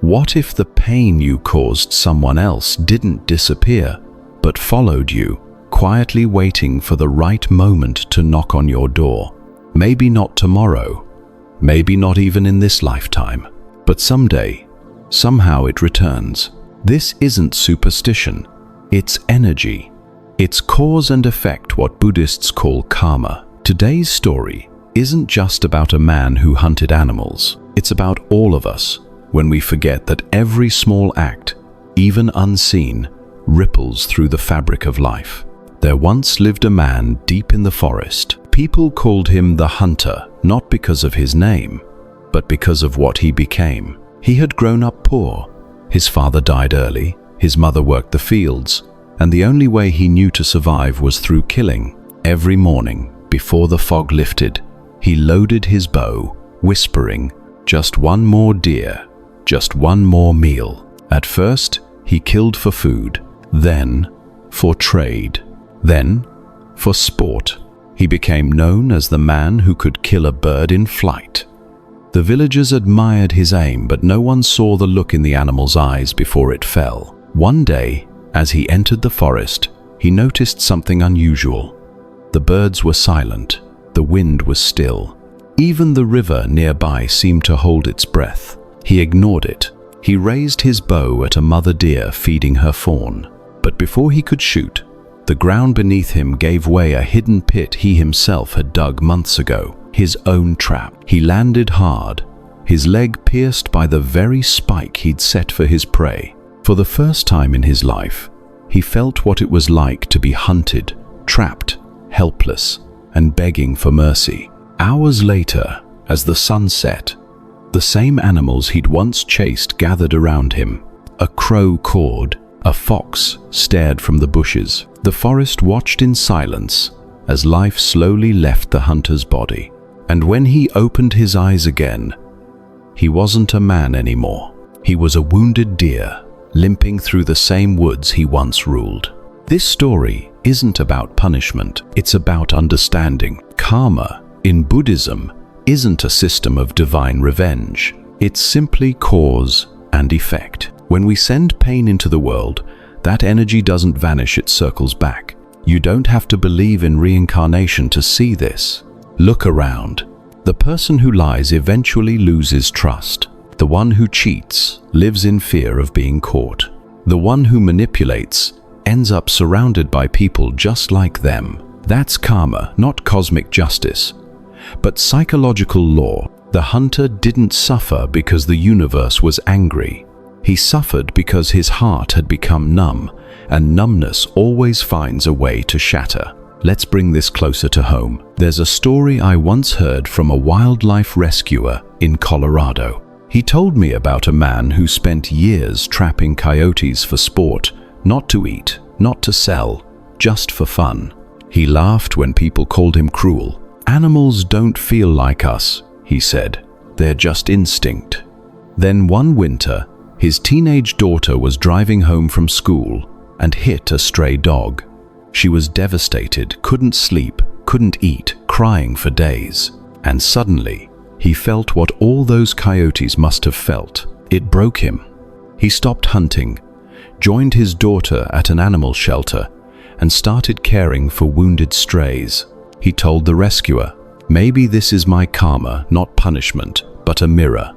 What if the pain you caused someone else didn't disappear, but followed you, quietly waiting for the right moment to knock on your door? Maybe not tomorrow, maybe not even in this lifetime, but someday, somehow it returns. This isn't superstition, it's energy. It's cause and effect, what Buddhists call karma. Today's story isn't just about a man who hunted animals. It's about all of us when we forget that every small act, even unseen, ripples through the fabric of life. There once lived a man deep in the forest. People called him the hunter, not because of his name, but because of what he became. He had grown up poor. His father died early, his mother worked the fields, and the only way he knew to survive was through killing. Every morning, before the fog lifted, he loaded his bow, whispering, "Just one more deer, just one more meal." At first, he killed for food, then for trade, then for sport. He became known as the man who could kill a bird in flight. The villagers admired his aim, but no one saw the look in the animal's eyes before it fell. One day, as he entered the forest, he noticed something unusual. The birds were silent, the wind was still. Even the river nearby seemed to hold its breath. He ignored it. He raised his bow at a mother deer feeding her fawn. But before he could shoot, the ground beneath him gave way, a hidden pit he himself had dug months ago, his own trap. He landed hard, his leg pierced by the very spike he'd set for his prey. For the first time in his life, he felt what it was like to be hunted, trapped, helpless, and begging for mercy. Hours later, as the sun set, the same animals he'd once chased gathered around him. A crow cawed, a fox stared from the bushes. The forest watched in silence as life slowly left the hunter's body. And when he opened his eyes again, he wasn't a man anymore. He was a wounded deer, limping through the same woods he once ruled. This story isn't about punishment, it's about understanding. Karma, in Buddhism, isn't a system of divine revenge. It's simply cause and effect. When we send pain into the world, that energy doesn't vanish, it circles back. You don't have to believe in reincarnation to see this. Look around. The person who lies eventually loses trust. The one who cheats lives in fear of being caught. The one who manipulates ends up surrounded by people just like them. That's karma, not cosmic justice, but psychological law. The hunter didn't suffer because the universe was angry. He suffered because his heart had become numb, and numbness always finds a way to shatter. Let's bring this closer to home. There's a story I once heard from a wildlife rescuer in Colorado. He told me about a man who spent years trapping coyotes for sport, not to eat, not to sell, just for fun. He laughed when people called him cruel. "Animals don't feel like us," he said. "They're just instinct." Then one winter, his teenage daughter was driving home from school and hit a stray dog. She was devastated, couldn't sleep, couldn't eat, crying for days. And suddenly, he felt what all those coyotes must have felt. It broke him. He stopped hunting, joined his daughter at an animal shelter, and started caring for wounded strays. He told the rescuer, "Maybe this is my karma, not punishment, but a mirror."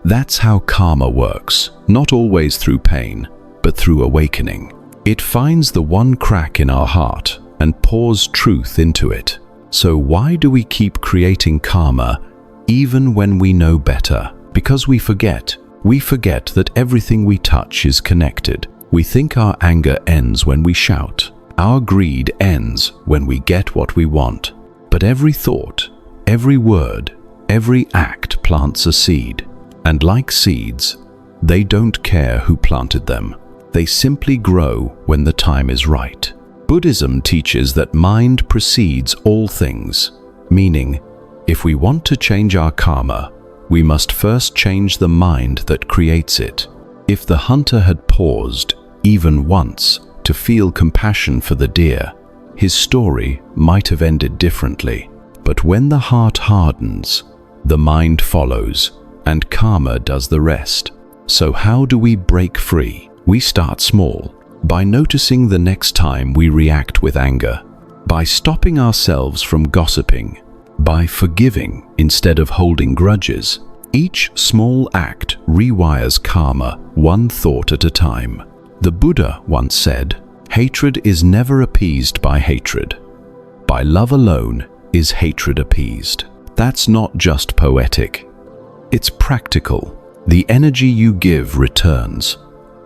That's how karma works, not always through pain, but through awakening. It finds the one crack in our heart and pours truth into it. So why do we keep creating karma even when we know better? Because we forget. We forget that everything we touch is connected. We think our anger ends when we shout. Our greed ends when we get what we want. But every thought, every word, every act plants a seed. And like seeds, they don't care who planted them. They simply grow when the time is right. Buddhism teaches that mind precedes all things, meaning, if we want to change our karma, we must first change the mind that creates it. If the hunter had paused, even once, to feel compassion for the deer, his story might have ended differently. But when the heart hardens, the mind follows, and karma does the rest. So how do we break free? We start small, by noticing the next time we react with anger, by stopping ourselves from gossiping, by forgiving instead of holding grudges. Each small act rewires karma, one thought at a time. The Buddha once said, "Hatred is never appeased by hatred. By love alone is hatred appeased." That's not just poetic. It's practical. The energy you give returns,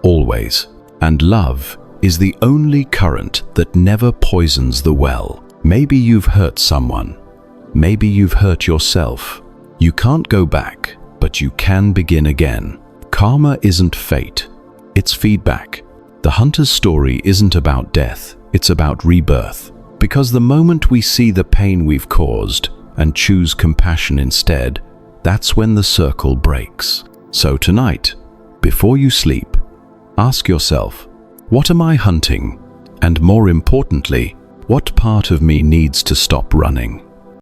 always. And love is the only current that never poisons the well. Maybe you've hurt someone. Maybe you've hurt yourself. You can't go back, but you can begin again. Karma isn't fate, it's feedback. The hunter's story isn't about death, it's about rebirth. Because the moment we see the pain we've caused and choose compassion instead, that's when the circle breaks. So tonight, before you sleep, ask yourself, what am I hunting? And more importantly, what part of me needs to stop running?